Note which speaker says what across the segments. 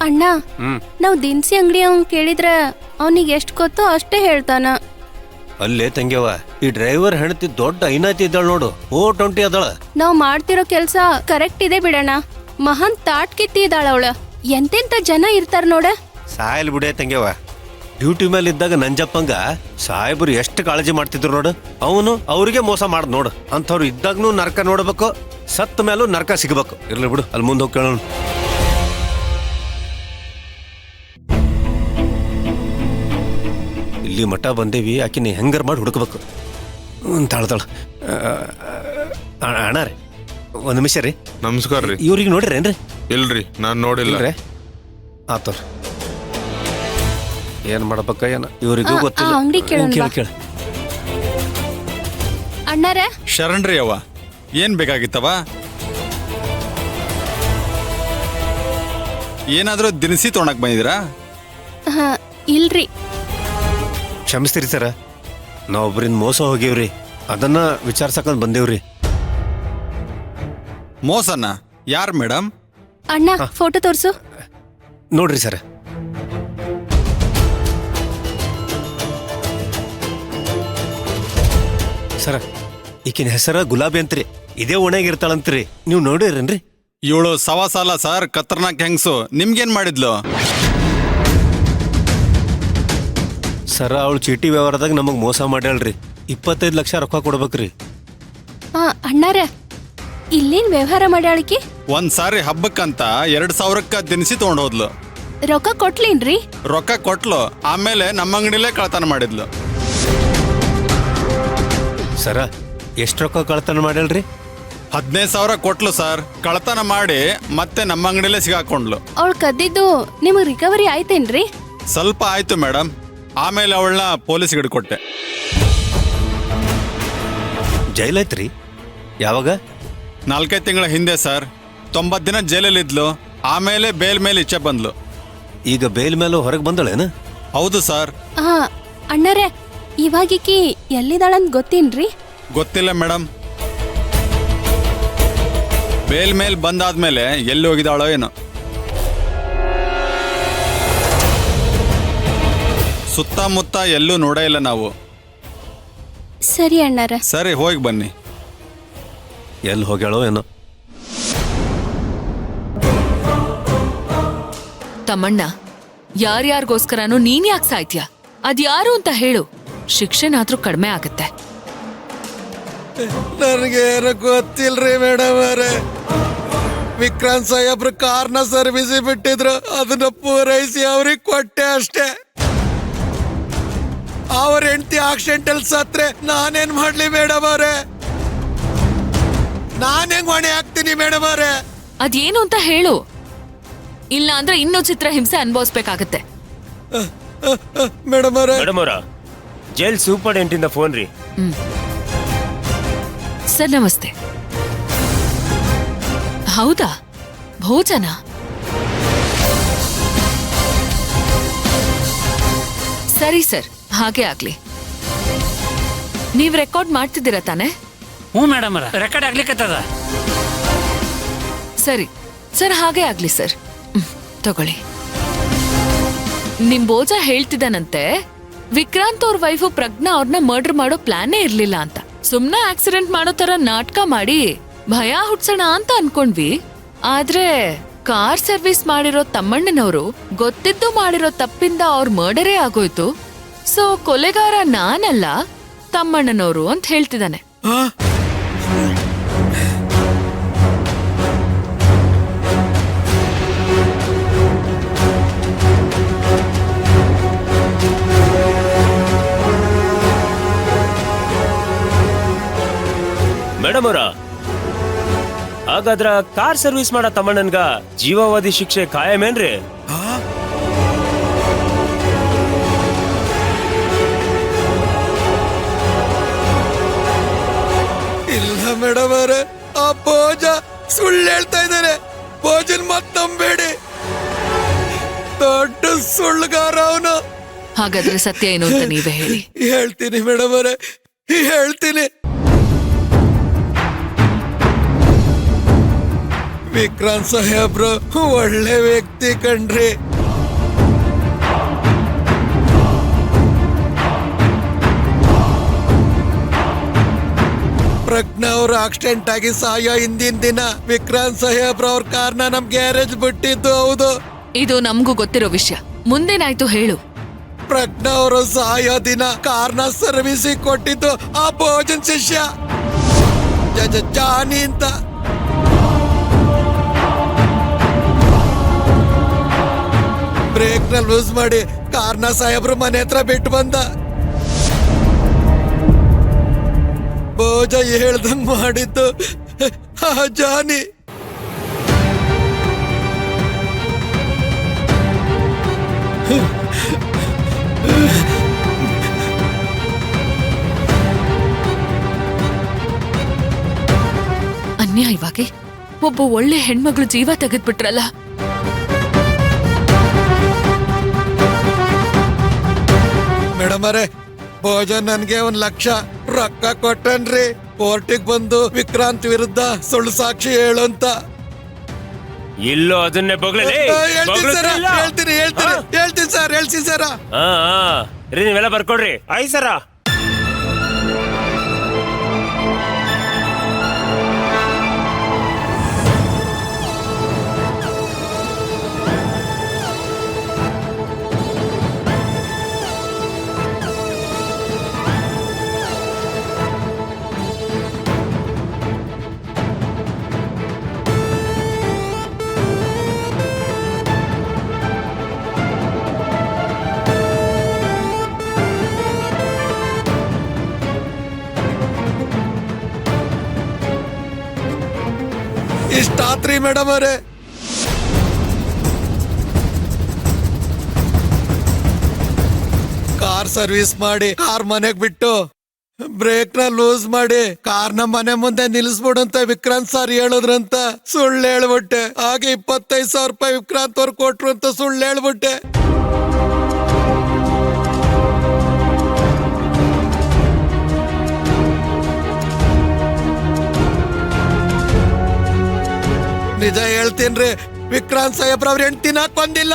Speaker 1: ಅಣ್ಣ ನಾವ್ ದಿನಸಿ ಅಂಗಡಿ ಅವ್ನ್ ಕೇಳಿದ್ರ ಅವನಿಗೆ ಎಷ್ಟ್ ಗೊತ್ತೋ ಅಷ್ಟೇ ಹೇಳ್ತಾನ.
Speaker 2: ಅಲ್ಲೇ ತಂಗ್ಯವ, ಈ ಡ್ರೈವರ್ ಹೆಣತಿ ದೊಡ್ಡ ಐನಾತಿ ಇದ್ದಾಳ ನೋಡು, ಓ 20 ಅದಳ.
Speaker 1: ನಾವ್ ಮಾಡ್ತಿರೋ ಕೆಲ್ಸ ಕರೆಕ್ಟ್ ಇದೆ ಬಿಡಣ. ಮಹಾನ್ ತಾಟ್ ಕಿತ್ತಿ ಇದ್ದಾಳ ಅವಳ. ಎಂತೆಂತ ಜನ ಇರ್ತಾರ ನೋಡ.
Speaker 2: ಸಾಯಲ್ ಬಿಡೇ ತಂಗ್ಯವ, ಡ್ಯೂಟಿ ಮೇಲೆ ಇದ್ದಾಗ ನಂಜಪ್ಪಂಗ ಸಾಹೇಬರು ಎಷ್ಟು ಕಾಳಜಿ ಮಾಡ್ತಿದ್ರು ನೋಡು. ಅವನು ಅವ್ರಿಗೆ ಮೋಸ ಮಾಡ್ ನೋಡು. ಅಂಥವ್ರು ಇದ್ದಾಗ್ನೂ ನರಕ ನೋಡ್ಬೇಕು, ಸತ್ತ ಮೇಲೂ ನರಕ ಸಿಗ್ಬೇಕು. ಇರ್ಲಿ ಬಿಡು, ಅಲ್ಲಿ ಮುಂದೆ ಹೋಗಿ ಕೇಳೋಣ. ಇಲ್ಲಿ ಮಠ ಬಂದೇವಿ, ಆಕಿನ ಹೆಂಗಾರ ಮಾಡಿ ಹುಡುಕ್ಬೇಕು. ತಾಳ್ತಾಳ ಅಣ್ಣ ರೀ, ಒಂದು ನಿಮಿಷ ರೀ.
Speaker 3: ನಮಸ್ಕಾರ ರೀ.
Speaker 2: ಇವ್ರಿಗೆ ನೋಡಿರೇನ್ರಿ?
Speaker 3: ಇಲ್ರಿ, ನಾನು ನೋಡಿಲ್ಲ.
Speaker 2: ಆತವ್ರ ಏನ್ ಮಾಡ್ಬೇಕ ಏನ, ಇವ್ರಿಗೂ ಗೊತ್ತಿಲ್ಲ.
Speaker 1: ಅಂಗಡಿ ಕೇಳ
Speaker 2: ಕೇಳ.
Speaker 1: ಅಣ್ಣಾರ
Speaker 4: ಶರಣ್ರಿ ಅವ್ವ, ಏನ್ ಬೇಕಾಗಿತ್ತವ? ಏನಾದ್ರೂ ದಿನಸಿ ತೊಗೊಳಕ್ ಬಂದಿದ್ದೀರಾ?
Speaker 1: ಇಲ್ರಿ.
Speaker 2: ಕ್ಷಮಿಸ್ತೀರಿ ಸರ, ನಾವೊಬ್ರಿಂದ ಮೋಸ ಹೋಗಿವ್ರಿ, ಅದನ್ನ ವಿಚಾರ್ಸಕೊಂಡ್ ಬಂದೇವ್ರಿ.
Speaker 4: ಮೋಸನ? ಯಾರ್ ಮೇಡಮ್?
Speaker 1: ಅಣ್ಣ ಫೋಟೋ ತೋರ್ಸು.
Speaker 2: ನೋಡ್ರಿ ಸರ, ಸರ ಈಕಿನ ಹೆಸರ ಗುಲಾಬಿ ಅಂತ್ರಿ, ಇದೇ ಓಣ್ಯಾಗಿರ್ತಾಳಂತ್ರಿ. ನೀವು ನೋಡಿರೇನ್ರಿ?
Speaker 4: ಇವಳು ಸವಾ ಸಾಲ ಸರ್, ಖತರ್ನಾಕ್ ಹೆಂಗ್ಸು. ನಿಮ್ಗೇನ್ ಮಾಡಿದ್ಲು?
Speaker 2: ಸರ ಅವಳು ಚೀಟಿ ವ್ಯವಹಾರದಾಗ ನಮಗ್ ಮೋಸ ಮಾಡ್ಯಾಳ್ರಿ. 25 ಲಕ್ಷ ರೊಕ್ಕ ಕೊಡ್ಬೇಕ್ರಿ.
Speaker 1: ಅಣ್ಣಾರ ಇಲ್ಲೇನ್ ವ್ಯವಹಾರ ಮಾಡ್ಯಾಳಿಕಿ?
Speaker 4: ಒಂದ್ ಸಾರಿ ಹಬ್ಬಕ್ಕಂತ 2,000ಕ್ಕ ದಿನಸಿ ತಗೊಂಡ್ ಹೋದ್ಲು.
Speaker 1: ರೊಕ್ಕ ಕೊಟ್ಲೇನ್ರಿ?
Speaker 4: ರೊಕ್ಕ ಕೊಟ್ಲು, ಆಮೇಲೆ ನಮ್ಮ ಅಂಗಡಿಲೇ ಕಳ್ತನ ಮಾಡಿದ್ಲು.
Speaker 2: ಸರ ಎಷ್ಟು ರೊಕ್ಕ ಕಳ್ತನ ಮಾಡ್ಯಾಳ್ರಿ?
Speaker 4: 15,000 ಕೊಟ್ಲು ಸರ್. ಕಳ್ತನ ಮಾಡಿ ಮತ್ತೆ ನಮ್ಮ ಅಂಗಡಿಲೇ ಸಿಗಾಕೊಂಡ್ಲು.
Speaker 1: ಅವಳು ಕದ್ದಿದ್ದು ನಿಮಗ್ ರಿಕವರಿ ಆಯ್ತೇನ್ರಿ?
Speaker 4: ಸ್ವಲ್ಪ ಆಯ್ತು ಮೇಡಮ್, ಆಮೇಲೆ ಅವಳನ್ನ ಪೊಲೀಸ್ಗೆ ಹಿಡ್ಕೊಟ್ಟೆ.
Speaker 2: ಜೈಲೈತ್ರಿ? ಯಾವಾಗ?
Speaker 4: 4-5 ತಿಂಗಳ ಹಿಂದೆ ಸರ್. 90 ದಿನ ಜೈಲಲ್ಲಿದ್ಲು, ಆಮೇಲೆ ಬೇಲ್ ಮೇಲೆ ಇಚ್ಛೆ ಬಂದ್ಲು.
Speaker 2: ಈಗ ಬೇಲ್ ಮೇಲೂ ಹೊರಗೆ ಬಂದಳೇನ?
Speaker 4: ಹೌದು ಸರ್.
Speaker 1: ಅಣ್ಣಾರೇ, ಇವಾಗಿಕಿ ಎಲ್ಲಿದಾಳಂತ ಗೊತ್ತೇನ್ರಿ?
Speaker 4: ಗೊತ್ತಿಲ್ಲ ಮೇಡಮ್. ಬೇಲ್ ಮೇಲ್ ಬಂದಾದ್ಮೇಲೆ ಎಲ್ಲಿ ಹೋಗಿದಾಳೋ ಏನೋ. ಸುತ್ತಮುತ್ತ ಎಲ್ಲೂ ನೋಡೇ ಇಲ್ಲ ನಾವು.
Speaker 1: ಸರಿ ಅಣ್ಣಾರ.
Speaker 4: ಸರಿ, ಹೋಗಿ ಬನ್ನಿ.
Speaker 2: ಎಲ್ಲಿ ಹೋಗ್ಯಾಳೋ ಏನೋ.
Speaker 5: ತಮ್ಮಣ್ಣ, ಯಾರ್ಯಾರಿಗೋಸ್ಕರನೂ ನೀನ್ ಯಾಕೆ ಸಾಯ್ತೀಯ? ಅದ್ಯಾರು ಅಂತ ಹೇಳು, ಶಿಕ್ಷೆನಾದ್ರೂ ಕಡಿಮೆ ಆಗತ್ತೆ.
Speaker 6: ನನಗೇನು ಗೊತ್ತಿಲ್ರಿ ಮೇಡಮ್ ಅವರೇ. ವಿಕ್ರಾಂತ್ ಸಾಹೇಬ್ರು ಕಾರ್ನ ಸರ್ವಿಸ್ ಬಿಟ್ಟಿದ್ರು, ಅದನ್ನ ಪೂರೈಸಿ ಅವ್ರಿಗೆ ಕೊಟ್ಟೆ ಅಷ್ಟೇ. ಅವ್ರ ಹೆಂಡತಿ ಆಕ್ಸಿಡೆಂಟಲ್ ಸತ್ರೆ ನಾನೇನ್ ಮಾಡ್ಲಿ ಮೇಡಮ್ ಅವರೇ? ನಾನೇನ್ ಹೊಣೆ ಹಾಕ್ತೀನಿ ಮೇಡಮ್ ಅವರೇ?
Speaker 5: ಅದೇನು ಅಂತ ಹೇಳು, ಇಲ್ಲ ಅಂದ್ರೆ ಇನ್ನೂ ಚಿತ್ರ ಹಿಂಸೆ ಅನುಭವಿಸ್ಬೇಕಾಗತ್ತೆ.
Speaker 6: ಮೇಡಮ್ ಅವರೇ,
Speaker 7: ಮೇಡಮ್ ಅವರ, ಜೈಲ್ ಸೂಪರ್ಡೆಂಟಿಂದ ಫೋನ್ ರೀ.
Speaker 5: ಸರ್ ನಮಸ್ತೆ. ಹೌದಾ, ಭೋಜನ? ಸರಿ ಸರ್, ಹಾಗೆ ಆಗ್ಲಿ. ನೀವ್ ರೆಕಾರ್ಡ್ ಮಾಡ್ತಿದ್ದೀರಾ ತಾನೆ?
Speaker 8: ಹ್ಞೂ ಮೇಡಮ್, ರೆಕಾರ್ಡ್ ಆಗ್ಲಿಕ್ಕತ್ತದ.
Speaker 5: ಸರಿ ಸರ್, ಹಾಗೆ ಆಗ್ಲಿ ಸರ್. ತಗೊಳ್ಳಿ. ನಿಮ್ ಭೋಜ ಹೇಳ್ತಿದ್ದಾನಂತೆ ವಿಕ್ರಾಂತ್ ಅವ್ರ ವೈಫು ಪ್ರಜ್ಞಾ ಅವ್ರನ್ನ ಮರ್ಡರ್ ಮಾಡೋ ಪ್ಲಾನೇ ಇರ್ಲಿಲ್ಲ ಅಂತ. ಸುಮ್ನೆ ಆಕ್ಸಿಡೆಂಟ್ ಮಾಡೋ ತರ ನಾಟಕ ಮಾಡಿ ಭಯ ಹುಟ್ಸೋಣ ಅಂತ ಅನ್ಕೊಂಡ್ವಿ. ಆದ್ರೆ ಕಾರ್ ಸರ್ವಿಸ್ ಮಾಡಿರೋ ತಮ್ಮಣ್ಣನವರು ಗೊತ್ತಿದ್ದು ಮಾಡಿರೋ ತಪ್ಪಿಂದ ಅವ್ರ ಮರ್ಡರೇ ಆಗೋಯ್ತು. ಸೊ ಕೊಲೆಗಾರ ನಾನಲ್ಲ, ತಮ್ಮಣ್ಣನವರು ಅಂತ ಹೇಳ್ತಿದ್ದಾನೆ.
Speaker 7: ಮೇಡಮ್ ಅವರ, ಹಾಗಾದ್ರ ಕಾರ್ ಸರ್ವಿಸ್ ಮಾಡೋ ತಮ್ಮಣ್ಣನ್ಗ ಜೀವಾವಧಿ ಶಿಕ್ಷೆ ಕಾಯಮೇನ್ರಿ?
Speaker 6: ಇಲ್ಲ ಮೇಡಮ್ ಅವರೇ, ಆ ಭೋಜ ಸುಳ್ಳು ಹೇಳ್ತಾ ಇದ್ದಾರೆ. ಭೋಜನ್ ಮತ್ತಂಬೇಡಿ, ದೊಡ್ಡ ಸುಳ್ಳುಗಾರ ಅವನು.
Speaker 5: ಹಾಗಾದ್ರೆ ಸತ್ಯ ಏನು ಅಂತ ನೀವೇ ಹೇಳಿ.
Speaker 6: ಹೇಳ್ತೀನಿ ಮೇಡಮ್ ಅವರೇ, ಹೇಳ್ತೀನಿ. ವಿಕ್ರಾಂತ್ ಸಾಹೇಬ್ರು ಒಳ್ಳೆ ವ್ಯಕ್ತಿ ಕಣ್ರಿ. ಪ್ರಜ್ಞಾ ಅವ್ರ ಆಕ್ಸಿಡೆಂಟ್ ಆಗಿ ಸಾಯೋ ಹಿಂದಿನ ದಿನ ವಿಕ್ರಾಂತ್ ಸಾಹೇಬ್ರ ಅವ್ರ ಕಾರ್ನ ನಮ್ ಗ್ಯಾರೇಜ್ ಬಿಟ್ಟಿದ್ದು ಹೌದು.
Speaker 5: ಇದು ನಮಗೂ ಗೊತ್ತಿರೋ ವಿಷಯ. ಮುಂದೇನಾಯ್ತು ಹೇಳು.
Speaker 6: ಪ್ರಜ್ಞಾ ಅವರು ಸಾಯೋ ದಿನ ಕಾರ್ನ ಸರ್ವಿಸಿಗೆ ಕೊಟ್ಟಿದ್ದು ಆ ಭೋಜನ್ ಶಿಷ್ಯ ಜಾನಿ ಅಂತ. ಬ್ರೇಕ್ ನ ಲೂಸ್ ಮಾಡಿ ಕಾರ್ನ ಸಾಹೇಬ್ರು ಮನೆ ಹತ್ರ ಬಿಟ್ಟು ಬಂದ. ಭೋಜ ಹೇಳ್ದಂಗ್ ಮಾಡಿದ್ದು ಆ ಜಾನಿ.
Speaker 5: ಅನ್ಯಾಯವಾಗಿ ಒಬ್ಬ ಒಳ್ಳೆ ಹೆಣ್ಮಗಳು ಜೀವ ತೆಗೆದ್ಬಿಟ್ರಲ್ಲ.
Speaker 6: ಮೇಡಮ್ ಅವರೇ, ಭೋಜನ್ ನನ್ಗೆ 1 ಲಕ್ಷ ರೊಕ್ಕ ಕೊಟ್ಟನ್ರಿ. ಕೋರ್ಟಿಗೆ ಬಂದು ವಿಕ್ರಾಂತ್ ವಿರುದ್ಧ ಸುಳ್ಳು ಸಾಕ್ಷಿ ಹೇಳು ಅಂತ.
Speaker 7: ಇಲ್ಲೋ ಅದನ್ನೇ ಬೊಗಳಲಿ.
Speaker 6: ಹೇಳ್ತೀನಿ ಸರ್, ಹೇಳ್ತೀನಿ ಸರ.
Speaker 7: ನೀವೆಲ್ಲ ಬರ್ಕೊಡ್ರಿ. ಆಯ್ ಸರ.
Speaker 6: ಇಷ್ಟಾತ್ರಿ ಮೇಡಮ್ ಅವರೇ. ಕಾರ್ ಸರ್ವಿಸ್ ಮಾಡಿ ಕಾರ್ ಮನೆಗ್ ಬಿಟ್ಟು ಬ್ರೇಕ್ ನ ಲೂಸ್ ಮಾಡಿ ಕಾರ್ನ ಮನೆ ಮುಂದೆ ನಿಲ್ಲಿಸ್ಬಿಡು ಅಂತ ವಿಕ್ರಾಂತ್ ಸರ್ ಹೇಳಿದ್ರಂತ ಸುಳ್ಳು ಹೇಳ್ಬಿಟ್ಟೆ. ಹಾಗೆ 25,000 ರೂಪಾಯಿ ವಿಕ್ರಾಂತ್ ಅವ್ರು ಕೊಟ್ರು ಅಂತ ಸುಳ್ಳು ಹೇಳ್ಬಿಟ್ಟೆ. ನಿಜ ಹೇಳ್ತೀನ್ರಿ, ವಿಕ್ರಾಂತ್ ಸಾಹೇಬ್ರ ಅವ್ರ ಹೆಂಡ್ತಿನ ಕೊಂದಿಲ್ಲ.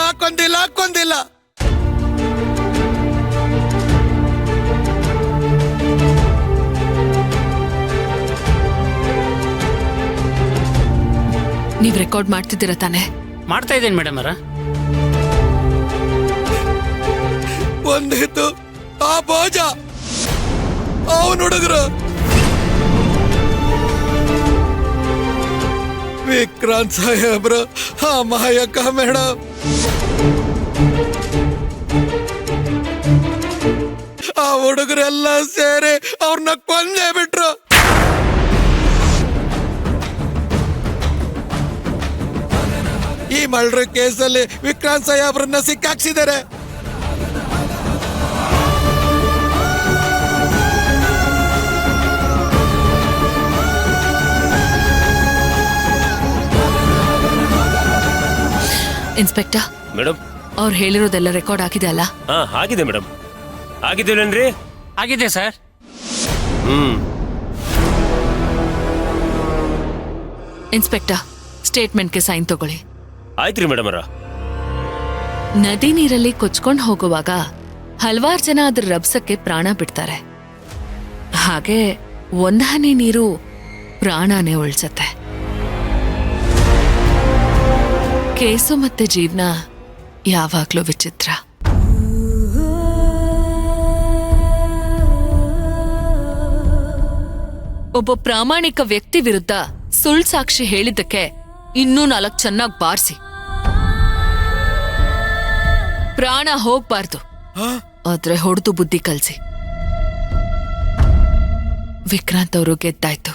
Speaker 5: ನೀವ್ ರೆಕಾರ್ಡ್ ಮಾಡ್ತಿದ್ದೀರ ತಾನೆ?
Speaker 8: ಮಾಡ್ತಾ ಇದ್ದೇನೆ ಮೇಡಮ್ ಅವರ.
Speaker 6: ಒಂದಿತ್ತು ಆ ಭೋಜ ಅವನ್ ಹುಡುಗರು ವಿಕ್ರಾಂತ್ ಸಾಹೇಬ್ರು ಅಮಾಯಕ ಮೇಡಮ್. ಆ ಹುಡುಗರೆಲ್ಲ ಸೇರಿ ಅವ್ರನ್ನ ಕೊಂದೇ ಬಿಟ್ರು. ಈ ಮರ್ಡರ್ ಕೇಸಲ್ಲಿ ವಿಕ್ರಾಂತ್ ಸಾಹೇಬ್ರನ್ನ ಸಿಕ್ಕಾಕ್ಸಿದ್ದಾರೆ.
Speaker 5: ಇನ್ಸ್ಪೆಕ್ಟರ್
Speaker 7: ಮೇಡಮ್,
Speaker 5: ಅವ್ರು ಹೇಳಿರೋದೆಲ್ಲ ರೆಕಾರ್ಡ್ ಆಗಿದೆ ಅಲ್ಲ?
Speaker 7: ಆಗಿದೆ ಮೇಡಮ್. ಆಗಿದ್ದೇವೇನ್ರಿ?
Speaker 8: ಆಗಿದೆ ಸರ್.
Speaker 5: ಇನ್ಸ್ಪೆಕ್ಟರ್, ಸ್ಟೇಟ್ಮೆಂಟ್ಗೆ ಸೈನ್ ತಗೊಳ್ಳಿ.
Speaker 7: ಆಯ್ತ್ರಿ ಮೇಡಮ್ ಅವರ.
Speaker 5: ನದಿ ನೀರಲ್ಲಿ ಕೊಚ್ಕೊಂಡು ಹೋಗುವಾಗ ಹಲವಾರು ಜನ ಅದ್ರ ರಭಸಕ್ಕೆ ಪ್ರಾಣ ಬಿಡ್ತಾರೆ. ಹಾಗೆ ಒಂದ್ ಹನಿ ನೀರು ಪ್ರಾಣನೇ ಉಳಿಸತ್ತೆ. ಕೇಸು ಮತ್ತೆ ಜೀವನ ಯಾವಾಗ್ಲೂ ವಿಚಿತ್ರ. ಒಬ್ಬ ಪ್ರಾಮಾಣಿಕ ವ್ಯಕ್ತಿ ವಿರುದ್ಧ ಸುಳ್ಳು ಸಾಕ್ಷಿ ಹೇಳಿದ್ದಕ್ಕೆ ಇನ್ನೂ 4 ಚೆನ್ನಾಗಿ ಬಾರಿಸಿ. ಪ್ರಾಣ ಹೋಗ್ಬಾರ್ದು, ಆದ್ರೆ ಹೊಡೆದು ಬುದ್ಧಿ ಕಲ್ಸಿ. ವಿಕ್ರಾಂತ್ ಅವರು ಗೆದ್ದಾಯ್ತು.